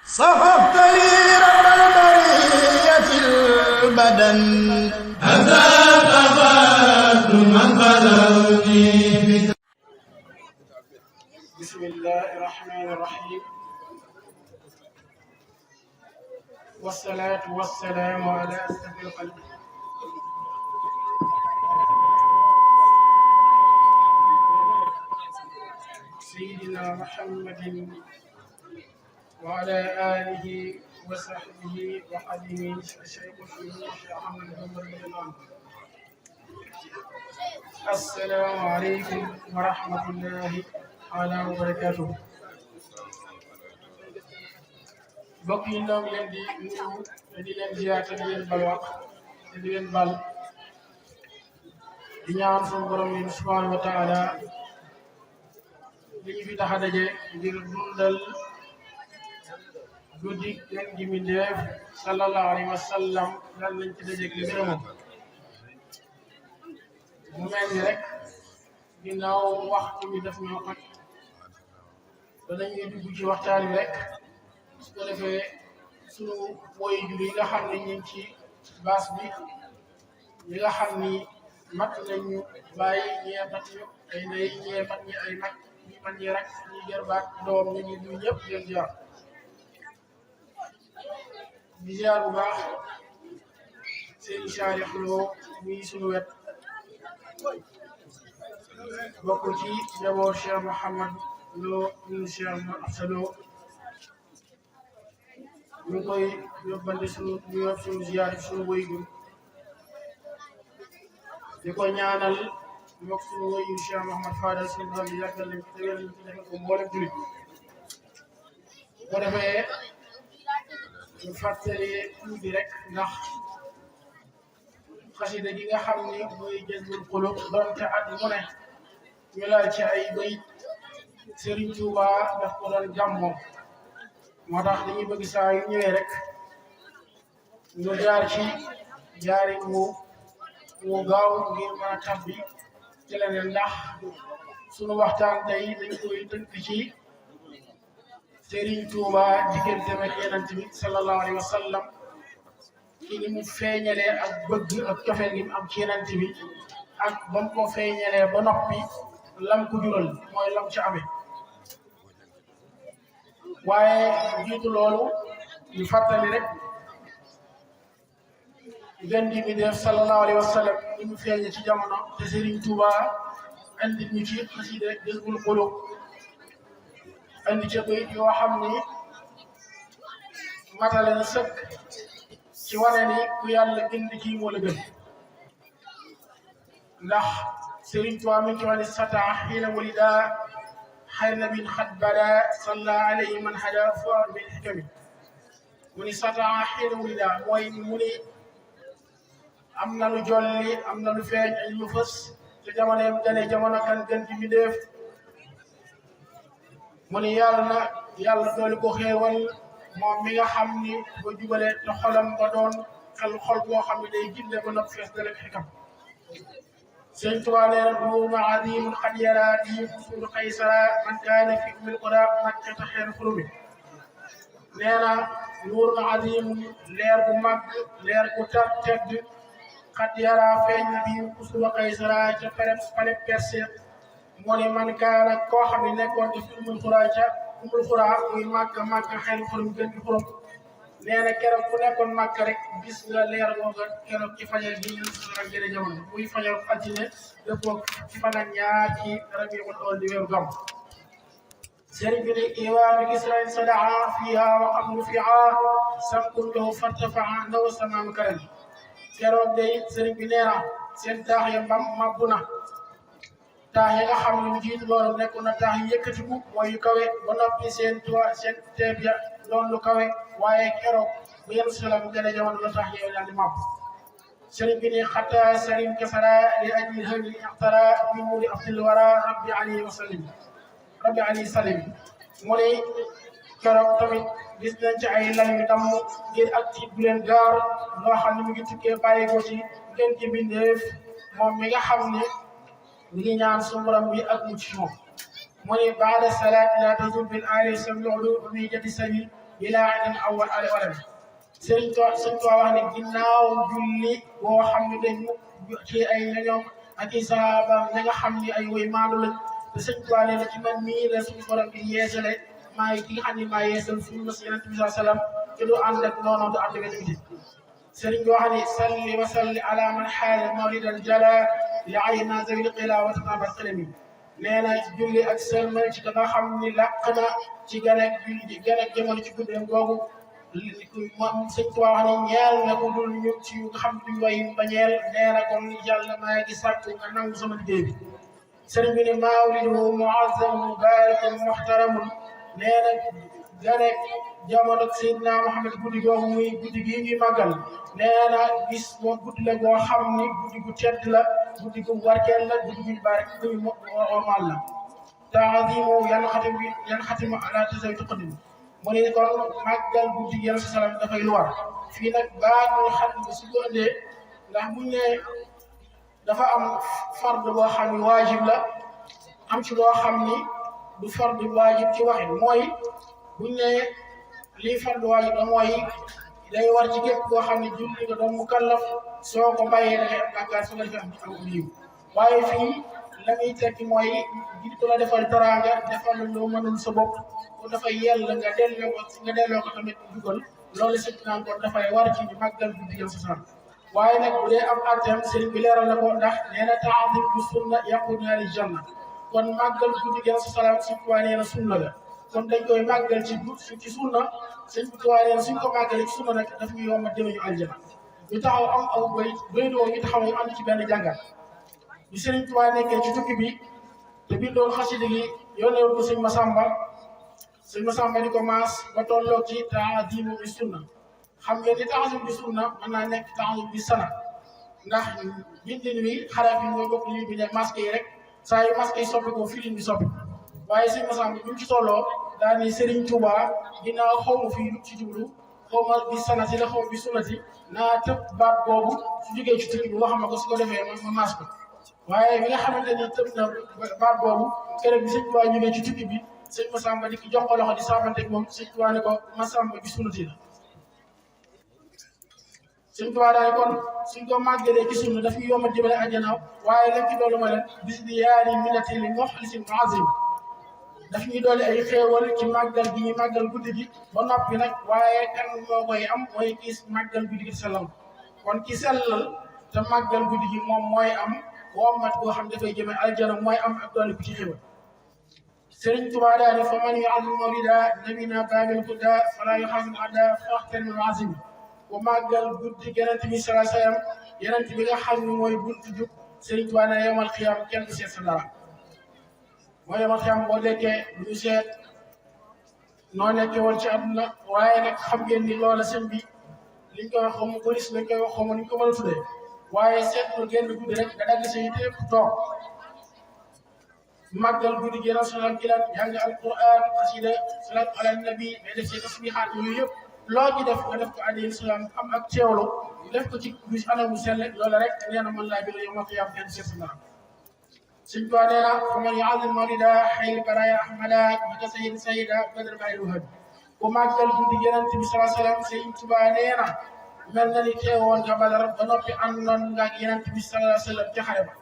صففت لي رب البرية البدن هذا تقدم من بلغني. بسم الله الرحمن الرحيم والصلاة والسلام على أشرف الخلق سيدنا محمد وعلى آله وصحبه وخديمه الشيخ أحمد بن مريم. السلام عليكم ورحمة الله تعالى وبركاته. mbokk yi ñoo ngi leen di nuyu te di leen ziyaar te di leen bal wax te di leen bal di ñaan suñu borom yi subhanahu wa taala li ñu fi tax a daje ngir dundal guddi leen gi mi ndeef sallallahu alayhi wa sallam lan lañ ci dajeeg li gërëmam mu mel ni rek ginnaaw waxtu bi daf ñoo xat danañuy dugg ci waxtaan wi rek su ko defee sunu woy jur yi nga xam ne ñu ngi ci baas bi ñi nga xam ni mat nañu bàyyi ñee mat ñu ay ndey ñee mat ñi ay mag ñi man ñi rek ñi jarbaat doom ñu ngi nuyu ñëpp leen ziar di ziar bu baax seen Saarix Lo muy sunu wet bokk ci njaboot Cheikh Mouhamad Lo ñu Cheikh Absa Lo ñu ngi koy yóbbante suñu ziyaar suñu wayjur di ko ñaanal mook suñu wayjur Cheikh Mouhamad Fadal suñu borom bi yàggal leen ci déwén ñu ci defal ko mboolem julit bu ko defee ñu fàttali tuuti rek ndax xasida gi nga xam ni mooy Jazbul Qulub donte at mu ne ñu laal ci ay bayit Serigne Touba daf ko doon jàmmoo moo tax dañuy bëgg saa yu ñëwee rek ñu jaar ci jaari mu gaaw ngir mën a tabbi ci leneen ndax sunu waxtaan tey dañ koy tënk ci Serigne Touba digganteem ak Yonent bi sallallahu alayhi wa sallam ci ni mu feeñalee ak bëgg ak cofeel gi mu am ci Yonent bi ak ba mu ko feeñalee ba noppi lam ko jural mooy lam ci amee waaye jiitu loolu ñu fàttali rek gën di mi def sallallahu alayhi wa sallam ni mu feeñe ci jamono te Serigne Touba andi ñu ci xasida Jazbul Qulub andi ca bayit yoo xam ni matale na sëkk ci wane ni ku yàlla bind kii moo la gën ndax Serigne Touba mi ngi ci wane sata xiina walida xayr nabin xat bada salla alayhi man hada foor bil xikami mu ni sataa xiina wulida mooy mu ni am na lu jolli am na lu feeñ ay lu fës te jamonoy gane jamono kan gën ci mbindéef mu ni yàlla dooli ko xéewal moom mi nga xam ni ba jubale te xolam ba doon xol boo xam ne day ginde ba nopp fees dalek xikam Sëñ Tuubaa nee na nuurun aziimun qad yaraa bihi usuulu qaysara man kaana fi ummil quraa makkata xayra xurumi nee na nuurun aziimun leer bu mag leer bu tedd qad yaraa feeñ na bihi usuulu qaysara ca palais Perse moo ne man kaana koo xam ne nekkoon ci fi ummil quraa muy Makka xayra xurumi gën di xurum nee na keroog ku nekkoon Makka rek gis nga leer googa keroog ci fajar gi ñu ak jëre jamono muy fajar altine dëppoo ci fan ak ñaar ci rabiul awwal di weeru gàmm sëriñ bi ne iwaanu Kisra sadaa fiha wa qablu fiha samkun lahu fartafaa ndaw samaam karan keroog day sëriñ bi nee na seen taax ya mabbu na taax yi nga xam ne lu jiitu loolu nekkoon na taax yi yëkkatiku mooy yu kawe ba noppi seen teeb ya doon lu kawe waaye keroog bu yenn salaam gën a jamono la tax yow daal di màbb sëriñ bi ni xatta sëriñ kasara li ajli hëli ixtara min muri afdil wara rabbi alayhi wa sallim rabbi alayhi salim mu ne keroog tamit gis nañ ci ay lal yu damm ngir ak tiit bu leen gaar loo xam ne mu ngi tukkee bàyyi ko ci ngeen ci bindeef moom mi nga xam ne mi ngi ñaan suñu borom bi ak mu ci moom mu ne baada salaat la tazul bil aali sam yoxlu mi jati sabi bilaa idin awwal ale wala sëriñ Tuubaa wax ne ginnaaw julli boo xam ne dañu ci ay ñoñom ak i sahabaam ña nga xam ni ay woy maandu lañ te sëriñ Tuubaa nee na ci man mii la suñu borom di yeesale maay ki nga xam ne maa yeesal sunna si Yonent bi sallam te du ànd ak noonu du ànd ak nit sëriñ bi wax ni salli wa salli ala man xaala mawlidal jala li ayna zawil qila wa tatabat qalami nee na julli ak sëlmal ci nga xam ni làq na ci gane jamono ci guddeem googu moom sëñ Tuubaa wax ne ñeel na ko dul ñu ci nga xam duñ way bañeel nee na kon yàlla maa ngi sàkku nga nangu sama liggéey bi sëriñ bi ne mawliduhu muazzamun mubarakun muhtaramun nee na gane jamono Seydina Muhammad guddi googu muy guddi gii ñuy màggal nee na bis moo guddi la boo xam ni guddi gu tedd la guddi gu barkeel la guddi gu barke guy ormal la taazimu yan xatimu ala tasawi tuqadim mu ne kon màggal guddi gi Yonent salaam dafay lu war fii nag baatul xam ne su ko indee ndax buñ ne dafa am fard boo xam ni waajib la am ci loo xam ni du fard waajib ci waxin mooy buñ ne lii fard waajib la mooy day war ci képp koo xam ne julli nga doon mukallaf soo ko bàyyee da ngay am bàkkaar soo ko defee am yiw waaye fii la muy tekki mooy gis ko la defal teraanga defal loo mënul sa bopp kon dafay yell nga delloo ko tamit dugal loolu sëñ naan kon dafay war ci ñu màggal guddi Yonent salaam waaye nag bu dee am àtteem sëriñ bi leeral na ko ndax nee na ta'zim bi sunna yaquduna lil janna kon màggal guddi Yonent salaam suñ ko nee na sunna la kon dañ koy màggal ci sunna sëñ bi tuwaa nee na suñ ko màggalee ci sunna nag daf ñu yomb a jëme ñu aljana ñu taxaw am aw bay doo ñu taxaw am ci benn jàngat bi sëriñ Tuubaa nekkee ci tukki bi te bindoon xasida gi yónnee ko sëñ Masamba di ko maas ba tolloo ci ta'zimu bi sunna xam ngeen ni ta'zim bi sunna mën naa nekk ta'zim bi sana ndax bindin wi xaraf yi mooy bokk li bi ne masque yi rek saa yu masque yi soppi ko filin bi soppi waaye sëñ Masamba bi mu ci tolloo daa ni sëriñ Tuubaa ginnaaw xaw ma fii lu ci jublu xaw ma bi sanati la xaw bi sunnati naa tëb baat boobu su jógee ci tukki bi wax ma ko su ko defee ma maas ko waaye bi nga xamante ni tëb na baat boobu keroog bi sëñ Tuubaa jógee ci tukki bi sëñ Masamba di ki jox ko loxo di saafanteeg moom sëñ Tuubaa ne ko Masamba bi sunnati la sëñ Tuubaa daal kon suñ ko màggalee ci sunna daf ñu yomb a jëmale àjjana waaye lépp ci loolu mooy leen bis di yaari minati li muxlisin muazim daf ñuy doole ay xéewal ci màggal gi ñuy màggal guddi gi ba noppi nag waaye kan moo koy am mooy kii màggal guddi gi sellal kon ki sellal te màggal guddi gi moom mooy am wommat boo xam dafay jëme aljana mooy am ak doole ku ci xéewal sëriñ Tuubaa daal ne fa man yu'azzim mawlida nabina baabil huda fala yuhazin ada faxtan min azim bu màggal guddi Yonent bi sallallahu alayhi wa sallam Yonent bi nga xam ne mooy buntu jub sëriñ Tuubaa ne yawmal xiyaam kenn du seet sa dara mooy yawmal xiyaam boo dekkee ñu seet noo nekkee woon ci àdduna waaye nag xam ngeen ni loola sëñ bi liñ koy wax xamu police lañ koy wax xamu ni ñu ko mën a tuddee waaye seetlu génn guddi rek nga dagg sa yite yëpp toog màggal guddi gi salaam ci lan jàng alquran xasida salaatu ala nabi mais def ci tasbihaat yooyu yëpp loo ci def nga def ko alayhi salaam am ak teewlu def ko ci bis anamu sell loola rek nee na mën laa jël yow ma xiyaam kenn seet na sëñ Tuubaa nee na fa man yu'azzim mawlida xayri baraya ahmada maka sayida badr bayil wahab bu màggal guddi Yonent bi sallallahu alayhi wa sallam sëñ Tuubaa nee na mel na ni teewoon nga Badar ba noppi àndoon nga ak Yonent bi sallallahu alayhi wa sallam ca xare ba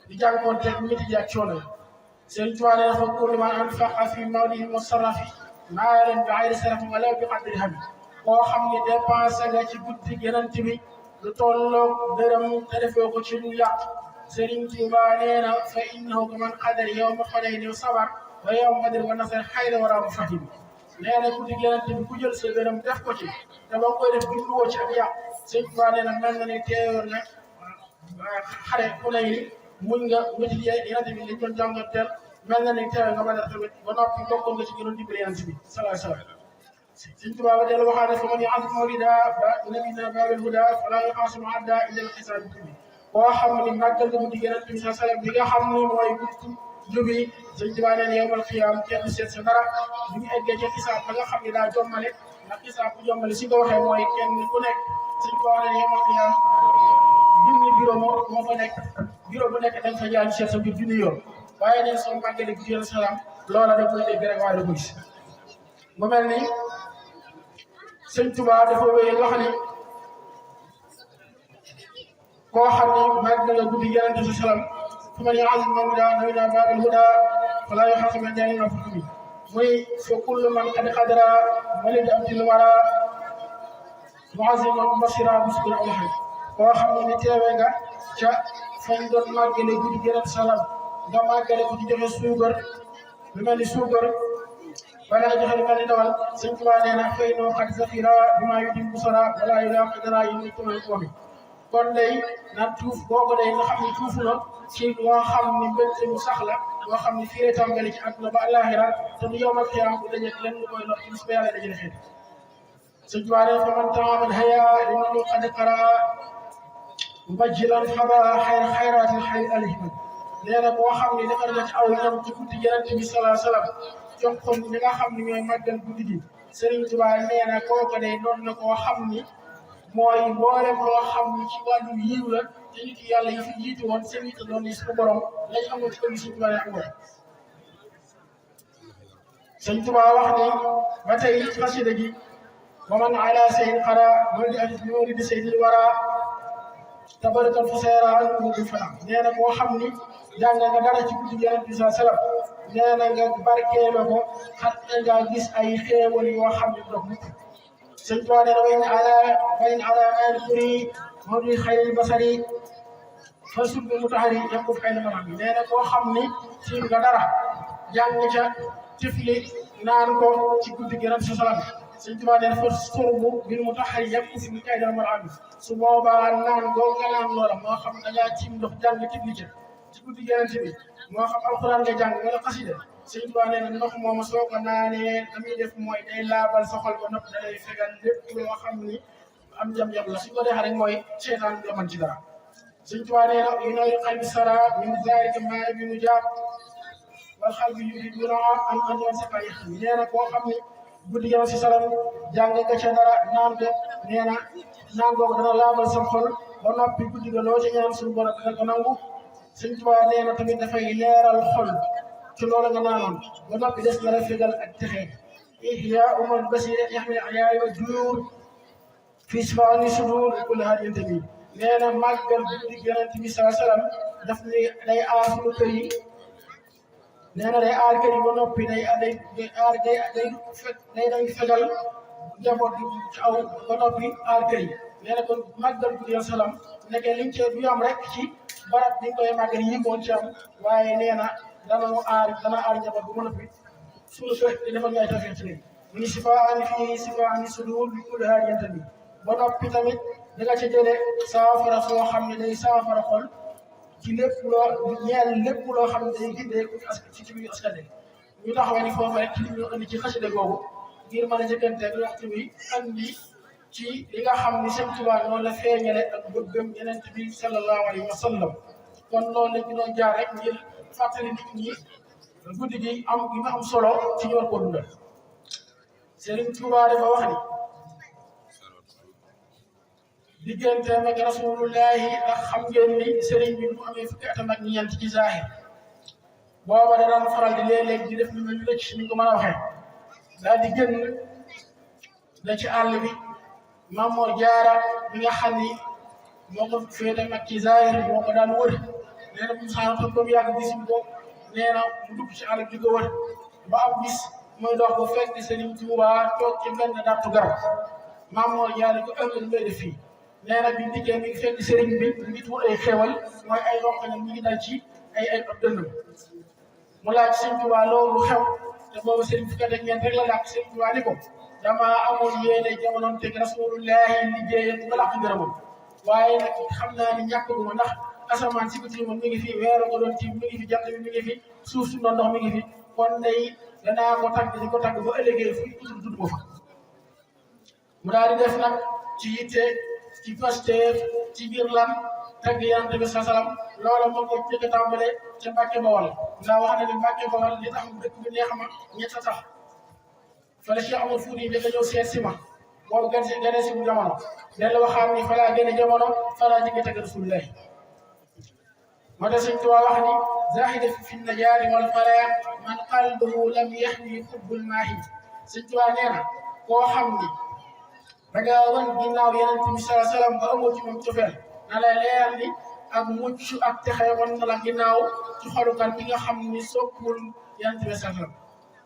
di jànkuwanteeg métti ji ak coono sëñ Tuubaa nee na fa kullu man anfaqa fi mawlihi musarrafi maalan bi xayri sarafin wala bi qadri ham koo xam ne dépensé nga ci guddi Yonent bi lu tolloog dërëm te defoo ko ci lu yàq sëriñ Tuubaa nee na fa innahu kaman qadari yawma Xunayn sabar wa yawma Badr wa nasar xayra wara mu fahim nee na guddi Yonent bi ku jël sa dërëm def ko ci te ba koy def jubluwoo ci ak yàq sëñ Tuubaa nee na mel na ni teewoon nga xare Xunayn muñ nga métti Yonent bi liñ doon jàngateel mel na ni teewoon nga Badar tamit ba noppi bokkoon nga ci gënoon dimbali Yonent bi sallallahu alayhi wa sallam sëñ Tuubaa ba dellu waxaat ne fa man yu'azzim mawlida nabiyina baabil huda fala yuxaasibu adda illa al-xisaab koo xam ne màggal nga guddi Yonent bi sallallahu alayhi wa sallam bi nga xam ni mooy buntu jubi sëñ Tuubaa nee na yawmal qiyaam kenn seet sa dara bu ñu eggee ci xisaab ba nga xam ne daa jommale ndax xisaab bu jommale si ko waxee mooy kenn ku nekk sëñ Tuubaa nee na yawmal qiyaam junni bureau moo fa nekk bureau bu nekk dañ fa jaar seet sa biir junni yoon waaye neen soo màggalee guddi Yonent salaam loola da koy dégg rek waaye da koy gis mu mel ni sëñ Tuubaa dafa wéy wax ni koo xam ni màgg na guddi Yonent bi salaam fu man yu'azzim mawlidaa nawina baabal hudaa falaa yuxaasabu inda Allaahi ilaa al-muttaqin muy fa kullu man qad qadara walida abdil wara mu'azziman basira bismil awlahi koo xam ne teewee nga ca fañ doon màggale guddi Yonent salaam nga màggale ko ci joxe suukar lu mel ni suukar wala nga joxe lu mel ni ndawal sëñ Tuubaa nee na fay noo xat safira bi maa yu dim busara wala yu daa qadara yi muy tumal ko mi kon day naan tuuf boobu day nga xam ne tuuf na ci loo xam ni mbégte mu sax la loo xam ne fii lay tàmbali ci àdduna ba àllaaxira te du yowmal xiyaam bu dajeeg lenn lu koy lor ci bis ba yàlla dajale xeet sëñ Tuubaa nee fa man taaman haya li man lu qad qara mubajjilan xaba xayraatil xayr alihman nee na boo xam ne defar na ci aw ñam ci guddi Yonent bi salaa salaam jox ko ñi nga xam ne ñooy màggal guddi gi Sëriñ Tuubaa nee na kooku day doon na koo xam ni mooy mboolem loo xam ni ci wàllu yiw la te nit yàlla yi fi jiitu woon seen yitte doon ni suñu borom lañ amoon ci kër gi Sëriñ Tuubaa amoon Sëriñ Tuubaa wax ni ba tey xasida gi wa man ala sayin xara mawlidi sayyidil wara tabarakal fuseera mu di fana nee na koo xam ni jàng nga dara ci guddi Yonent bi sallallahu alayhi wa sallam nee na nga barkeeloo ko xam nga gis ay xéewal yoo xam ne dox nit sëñ Tuubaa nee na wayn ala al kuri mawdi xayril basari fa subbi mutahari yaquf ay na maram bi nee na koo xam ni ci nga dara jàng ca tifli naan ko ci guddi Yonent bi sallallahu alayhi wa sallam sëñ Tuubaa nee na fa surbu bil mutahari yaquf ay na maram bi su boobaa naan goo nga naan loola moo xam da ngaa ci ndox jàng tifli ca ci guddi Yonent bi moo xam alxuraan nga jàng wala xasida sëñ Tuubaa nee na ndox moomu soo ko naanee la muy def mooy day laabal sa xol ba nopp da lay fegal lépp loo xam ni am jam-jam la suñ ko defee rek mooy seetaan la mën ci dara sëñ Tuubaa nee na yu nooy xalbi sara min zaalika maa bi nu jaab wal xal bi yu duna am andoon sa kay nee na koo xam ni guddi Yonent si salam jàng nga ca dara naan ko nee na naan googu dana laabal sa xol ba noppi guddi ga loo ci ñaan suñu borom dana ko nangu sëñ Tuubaa nee na tamit dafay leeral xol ci loolu nga naanoon ba noppi des na la fegal ak texe ihya umar basir yaxmi ayaay wa juyur fii sifaani sudur kulli haadin tamit nee na màggal guddi Yonent bi sallallahu alayhi wa sallam daf ni day aar suñu kër yi nee na day aar kër yi ba noppi day fegal njaboot gi ci aw ba noppi aar kër yi nee na kon màggal guddi Yonent salaam nekkee liñ ci du am rek ci barab bi koy màggal yi moon ci am waaye nee na dana aar njaboot bu mën a fi suñu kër di defal ngay tafee ci léegi mu ni sifaani fii sifaani sudur bi kulli haadin tamit ba noppi tamit da nga ca jële saafara soo xam ne day saafara xol ci lépp loo ñeel lépp loo xam ne day gindee ci biir askan wi ñu taxawee ni foofu rek ci li ñu andi ci xasida googu ngir mën a jëkkanteeg waxtu bi andi ci li nga xam ni Sëñ Tuubaa noonu la feeñale ak bëggam Yonent bi sallallahu alayhi wa sallam kon loolu lañ ci doon jaar rek ngir fàttali nit ñi guddi gi am gi ma am solo ci ñu war ko dundal Sëriñ Tuubaa dafa wax ni digganteem ak rasulullahi ndax xam ngeen ni sëriñ bi mu amee fukki atam ak ñeent ci zahir booba da daan faral di léeg-léeg di def lu mel ni rëcc ni ko mën a waxee daal di génn da ci àll bi Maam Mor Jaara bi nga xam ni moo ko féete mag ci zahir moo ko daan wër nee na mu saana toog ba mu yàgg gis ko nee na mu dugg ci àll bi di ko wër ba am bis muy dox ba fekk Sëriñ Tuubaa toog ci benn dattu garab Maam Mor Jaara ko ëllëg lay def fii nee na bi dikkee mi ngi fekk sëriñ bi mu ngi tuur ay xéwal mooy ay rongañam mi ngi dal ci ay ab dëndam mu laaj Sëriñ Tuubaa loolu xew te boobu sëriñ fukki at ak ñeent rek la laaj Sëriñ Tuubaa ni ko damaa amoon yéene jamonoon teg rasulullahi liggéeyam bu làq ngërëmam waaye nag xam naa ni ñàkk gu ma ndax asamaan si biti moom mi ngi fi weeru ko doon tiim mi ngi fi jant bi mi ngi fi suuf si doon ndox mi ngi fi kon day danaa ko tagg di ko tagg ba ëllëgee fu tudd ko fa mu daal di def nag ci yitte ci Pastef ci biir lan tagg Yonent bi sallam loola moo ko jëkk a tàmbale ca Mbàkke Bawol ndax wax na ne Mbàkke Bawol li tax dëkk bi neex ma ñett a tax fa la Cheikh Amadou Fouti njëkk a ñëw seet si ma boobu gane si bu jamono dellu waxaam ni fa laa gëne jamono fa laa jëkk a tagg Rasulullahi moo tax Sëñ Tuubaa wax ni zahida fi najaari wal falaa man qalbuhu lam yaxwi xubbul maahi Sëñ Tuubaa nee na koo xam ni dangaa wan ginnaaw Yonent bi sallallahu alayhi wa sallam ba amoo ci moom cofeel na la leer ni ak mucc ak texe wan na la ginnaaw ci xolu kan ki nga xam ni soppul Yonent bi sallallahu alayhi wa sallam.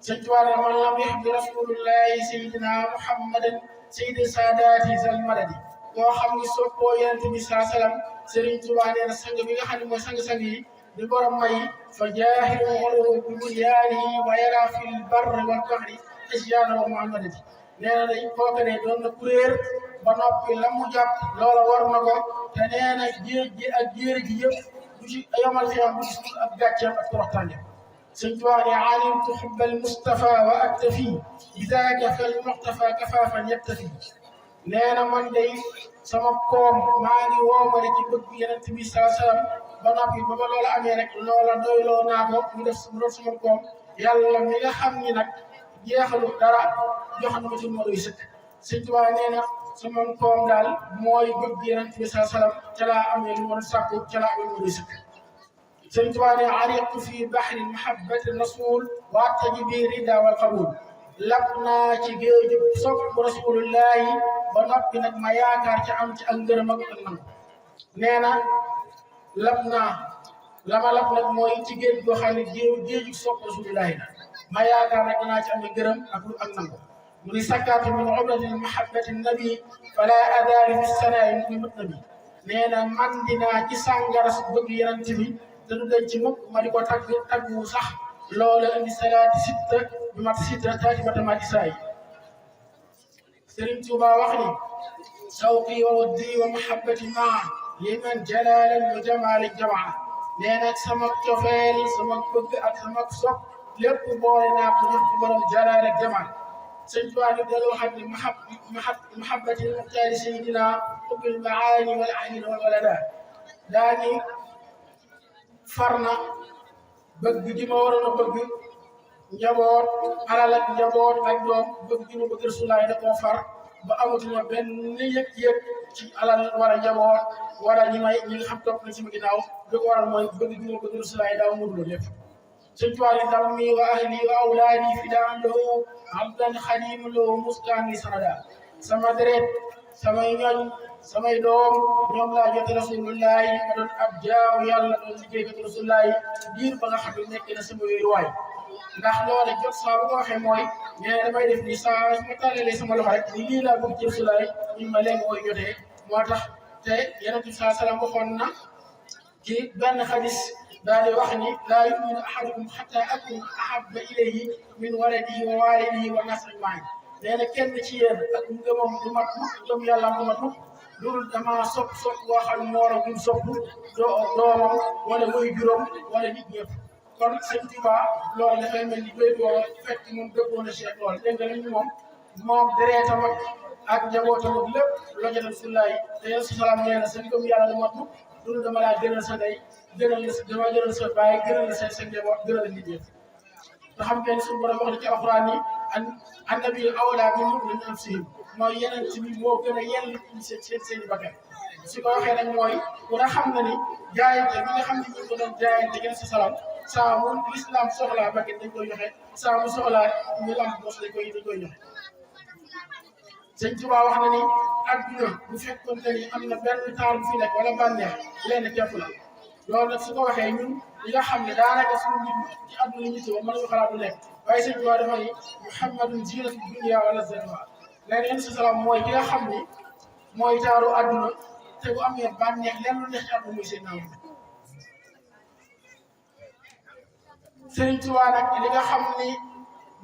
Sëñ Tuubaa ne man lam yuhibbu rasulullahi sayyidina Muhammadan sayyidi saadaati zal madadi koo xam ni soppoo Yonent bi sallallahu alayhi wa sallam Sëriñ Tuubaa nee na sang bi nga xam ne mooy sang-sang yi di borom may fa jaahilu xolu bi bunyaanihi wa yara fil barri wal bahri isyaana wa muhammadati nee na day kooku ne doon na kuréer ba noppi la mu jàpp loola war na ko te nee na géej gi ak jéeri gi yëpp du ci yomal xiyam bu gis ak gàcceem ak toroxtaange. Sëñ Tuubaa ne alimtu xubbal Mustafa wa aktafi bidaaka fal muxtafa kafaafan yaktafi nee na man day sama koom maa ngi woomale ci bëgg Yonent bi sallallahu alayhi wa sallam ba noppi ba ma loola amee rek loola doyloo naa ko mu def mu doon sama koom yàlla mi nga xam ni nag jeexalu dara jox na ma ci moo doy sëkk. Sëñ Tuubaa nee na sama koom daal mooy bëgg Yonent bi sallallahu alayhi wa sallam ca laa amee lu ma sàkku ca laa amee moo doy sëkk. Sëñ Tuubaa ne ariqtu fi bahri mahabbati rasul wa attaji bi rida wal qabul lap naa ci géeju sopp rasulullahi ba noppi nag ma yaakaar ci am ci ak ngërëm ak nangu nee na lap naa la ma lap nag mooy ci géej goo xam ne géeju sopp rasulullahi la ma yaakaar nag danaa ci am ngërëm ak nangu mu ni sakkaatu min ubrati mahabbati nabi fala adaali fi sanaayi mu mut nabi nee na man dinaa ci sàngaras bëgg Yonent bi te du dañ ci mukk ma di ko taggu sax loolu indi salaati sitta bi mat sitta taati matamati saay Sëriñ Tuubaa wax ni sawqi wa waddi wa mahabbati maa liman jalaalan wa jamaalan jamaa nee na sama cofeel sama bëgg ak sama sopp lépp boole naa ko jox ci borom jalaal ak jamaal. Sëriñ Tuubaa ni dal waxat ni mahabbati muxtaari sayyidina hubbil maani wal ahli wal walada daani farna bëgg ji ma waroon a bëgg njaboot alal ak njaboot ak doom bëgg ji ma bëgg Rasulullaah da koo far ba amatuma benn yëg-yëg ci alal wala njaboot wala ñi nga xam topp na ci ma ginnaaw li ko waral mooy bëgg ji ma bëgg Rasulullaah daaw mu dul lépp. Sëñ Tuubaa ni dammi wa ahli wa awlaadi fidaan lahu abdan xadim lahu muskaani sanada sama deret samay ñoñ samay doom ñoom laa jot Rasulullaah ma doon ab jaaw yàlla doon liggéeykat Rasulullaah diir ba nga xam ne nekk na sama wéeruwaay ndax loole jot saa bu ko waxee mooy nee damay def ni saa ma tàllalee sama loxo rek ni lii laa bëgg ci Rasulullaah ñu ma léegi koy jotee moo tax te Yonent bi sallallahu alayhi wa sallam waxoon na ci benn xadis daal di wax ni laa yuminu ahadukum xatta akun ahabba ilayhi min waladihi wa waalidihi wa naas ajmain nee na kenn ci yéen ak ngëmam du mat gëm yàlla du mat loolu dama sopp boo xam ne moo la gën sopp doomam wala muy juróom wala nit ñëpp kon Sëñ Tuubaa loolu dafay mel ni béy boo fekk moom dëppoo na Cheikh lool dégg nga li moom deretam ak njabootam ak lépp loo jëlee Rasulullaah te Yàlla salaam nee na sa gëm yàlla du mat loolu dama laa gënal sa ndey gënal la dama gënal sa baay gënal la sa njaboot gënal la nit ñëpp nga xam ngeen suñu borom wax na ci alxuraan ni annabi awlaa bi mu'miniina min anfusihim mooy Yonent bi moo gën a yell seen i bakkan su ko waxee nag mooy ku ne xam na ni jaayante bi nga xam ne ñu ko doon jaayante gën sa salaam saa mu lislaam soxlaa bakkan dañ koy joxe saa mu soxlaa ñu am bos dañ koy joxe. Sëñ Tuubaa wax na ni adduna bu fekkoon ni am na benn taal bu fi nekk wala bànneex lenn képp la loolu nag su ko waxee ñun li nga xam ne daanaka suñu nit ci adduna nit yi mën nañu xalaat du nekk waaye Sëñ Tuubaa dafa ni Muhammadun ziinatu dunya wa lazzatuha léegi yéen sa salaam mooy ki nga xam ni mooy taaru adduna te bu amee bànneex lenn lu nekk ci adduna muy seen naaw. Sëñ Tuubaa nag li nga xam ni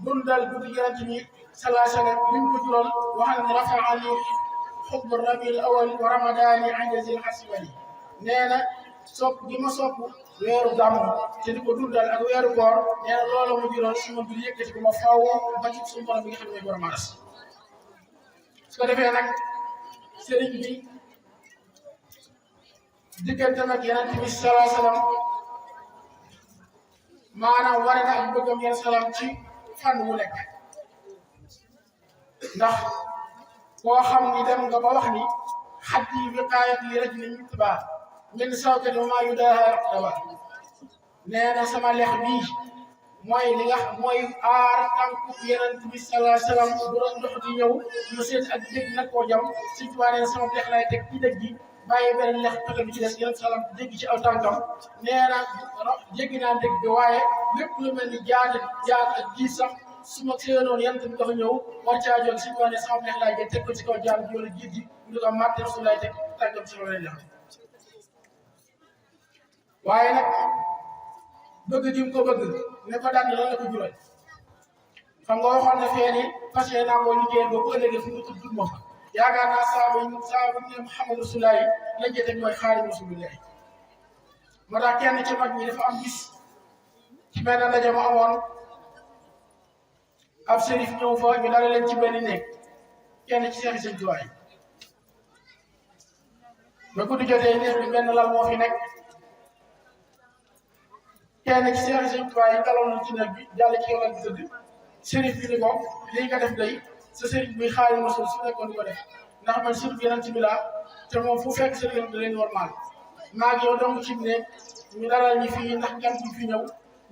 dundal guddi Yonent bi sallallahu alayhi wa sallam li mu ko jural wax na ne rafaani xubbu rabiul awwal wa ramadaani inda zil aswali nee na sopp gi ma sopp weeru gàmmu te di ko dundal ak weeru koor nee na loolu mu jural suma biir yëkkati ko ma faaw ba ci suñu borom bi nga xam ne mooy borom aras su ko defee nag sëriñ bi diggante nag Yonent bi sallallahu alayhi wa sallam maanaam wane na ak bëggam yéen salaam ci fànn wu nekk ndax koo xam ni dem nga ba wax ni xaddi wiqaayat li rajulin mitbaa min sawkati wa maa yudaahaa aqdaba nee na sama lex bii mooy li nga xam mooy aar tànku Yonent bi sallallahu alayhi wasallam bu doon dox di ñëw mu seet ak dégg nag koo jam Sëñ Tuubaa nee na sama lex lay teg ci dëgg gi bàyyi beneen lex côté bi ci des Yonent sallam dégg ci aw tànkam nee na jéggi naa dégg bi waaye lépp lu mel ni jaar ak ji sax su ma seenoon Yonent bi dafa ñëw war caa jóg Sëñ Tuubaa ne sama lex lay teg ko ci kaw jaar bi wala jiit gi mu di ko màtte su lay teg tànkam ci loolu lex waaye nag bëgg gi mu ko bëgg ne ko daan lan la ko jural xam nga waxoon na fee ni fas yéene naa ko liggéey ba bu ëllëgee fu mu tudd ma fa yaakaar naa saabu ne Muhammad Rasulullah lañ jëte mooy Xaadimu Rasulillah moo tax kenn ci mag ñi dafa am bis ci benn ndaje mu amoon ab sërif ñëw fa ñu dala leen ci benn néeg kenn ci seexi Sëñ Tuubaa ba guddi jotee néeg bi benn lal moo fi nekk kenn ci seexi Sëñ Tuubaa yi daloon na ci néeg bi jàll ci yow la bi tëdd sërif bi ni ko lii nga def day sa sëriñ bi Xaadimu Rasuul su nekkoon di ko def ndax man sëriñ Yonent bi laa te moom fu fekk sëriñ da leen normal maa ngi yow dong ci néeg ñu dalal ñi fii ndax gan bi fi ñëw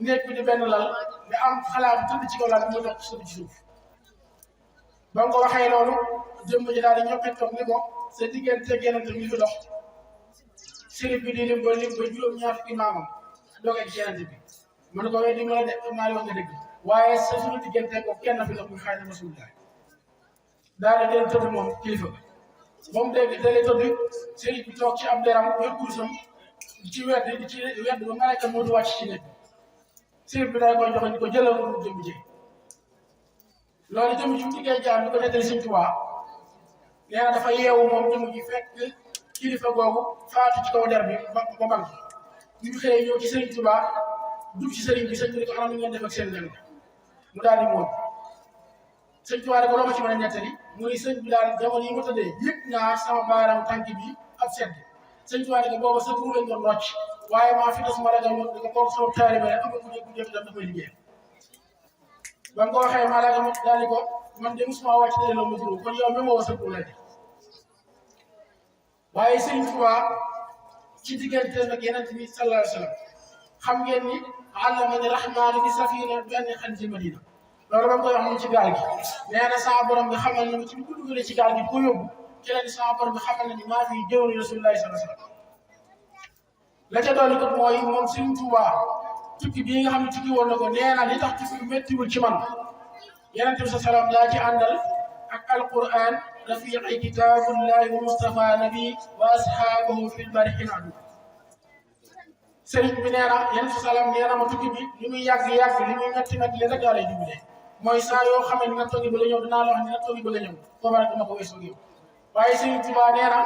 néeg bi di benn lal nga am xalaat tëdd ci kaw lal bi nga dox ci suuf ba nga ko waxee loolu jëmm ji daal di ñokkee toog ni ko sa diggante Yonent bi fi dox sëriñ bi di lim ba juróom-ñaar fukki maamam doge ci Yonent bi mu ne ko weddi ma la de xam naa wax nga dëgg waaye sa suñu diggante ko kenn fi dox muy Xaadimu Rasuulillah daal di leen tëdd moom kilifa ba mu dégg dalee tëdd sëriñ bi toog ci ab deram yor kursam ci wedd ba malaaka moo di wàcc ci nekk sëriñ bi daal koy joxe ni ko jëlal mu jëm ji loolu jëm ci diggee jaar di ko nettali Sëñ Tuubaa nee na dafa yeewu moom jëm ji fekk kilifa googu faatu ci kaw der bi ba bank ñu xëyee ñëw ci Sëriñ Tuubaa dugg ci sëriñ bi sëñ bi ko xam ne ngeen def ak seen gan mu daal di moom Sëñ Tuubaa ko loo ma ci mën a nettali muy sëñ bi daal jamono yi ma tëddee yëg naa sama baaraam tànk bi ab sedd Sëñ Tuubaa ko booba sa tur lañ doon rocc waaye maa fi des ma ragal mo di ko kooku sama taalibe rek am na ku def da koy liggéey ba nga ko waxee ma ragal mo daal di ko man de musuma wàcc tëddee la ma tur kon yow même woo sa tur la waaye Sëñ Tuubaa ci diggante nag Yonent bi sallallahu alayhi wa sallam xam ngeen ni allamani rahmaani bi safina bi anni xanti madina loolu ba nga koy wax mu ci gaal gi nee na sama borom bi xamal na ci bu dugalee ci gaal gi ko yóbbu ci la ni sama borom bi xamal na ni maa fi jëwri Rasulullahi sallallahu alayhi wa sallam la ca doon ko mooy moom Sëñ Tuubaa tukki bii nga xam ne tukki woon na ko nee na li tax tukki méttiwul ci man Yonent bi sallam laa ci àndal ak alquran rafiqi kitaabullahi wa Mustafa nabi wa ashaabahu fil bari xinaadu sëriñ bi nee na Yonent bi sallam nee na ma tukki bi li muy yàgg li muy métti li rek daa lay dimbalee mooy saa yoo xam ne nattoo gi bëgg a ñëw dinaa la wax ne nattoo gi bëgg a ñëw foofa rek dama ko weesoo ak yow waaye Sëriñ Tuubaa nee na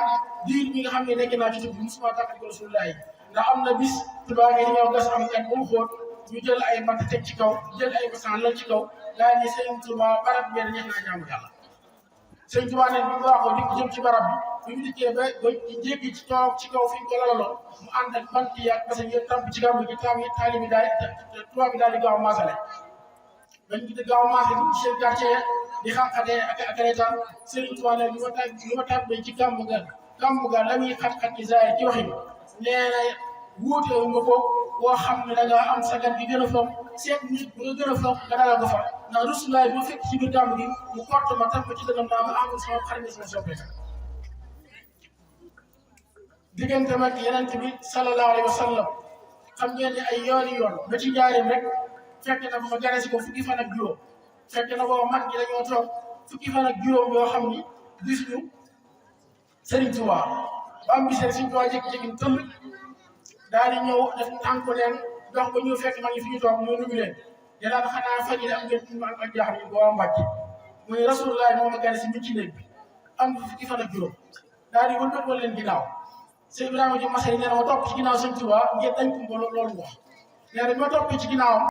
diir bi nga xam ne nekk naa ci tukki musuma tàggat ko Rasulullah yi ndax am na bis Tuubaa ngi ñëw gas am kan ba mu xóot ñu jël ay bant teg ci kaw jël ay basan lal ci kaw daal ni Sëriñ Tuubaa barab bi ñeex naa jaamu Yàlla Sëriñ Tuubaa ne bi mu waxoo dikk jëm ci barab bi mu dikkee ba jéggi ci toog ci kaw fi ñu ko lalaloon mu ànd ak bant yi ak basan yi tàmp ci gàmmu gi taali bi daal Tuubaa bi daal di gaaw maasale dañ di gaaw maasale ci seen quartier di xàqatee ak reetaan Sëriñ Tuubaa ne lu ma tàmbee ci gàmmu ga la muy xat-xat ci zaahir ci waxi nee na wuute nga ko boo xam ne da nga am sa gan gi gën a foog seet nit bu nga gën a foog nga dalal ko fa ndax Rasulullah bi ma fekk ci biir gàmmu gi mu kott ma tàmp ci dëggam naa ma amul sama xarit sama soppe diggante mag Yonent bi sallallahu alayhi wa sallam xam ngeen ne ay yooni yoon ba ci njaarim rek fekk na ko ma gane si ko fukki fan ak juróom fekk na ko mag ñi dañoo toog fukki fan ak juróom yoo xam ni gis ñu Sëriñ Tuubaa ba am bisee Sëriñ Tuubaa jékki-jékki tëll daal di ñëw def tànk leen dox ba ñëw fekk mag ñi fi ñu toog ñu nuyu leen yàlla xanaa fan yi am ngeen ak jaaxle yi boo mbàcc muy Rasulullah moo ma gane si mi ci néeg bi am fukki fan ak juróom daal di wëlbal leen ginnaaw Sëñ Ibrahima ji Masari nee na ma topp ci ginnaaw Sëñ Tuubaa ngeen dañ ko loolu wax nee na ma topp ci ginnaawam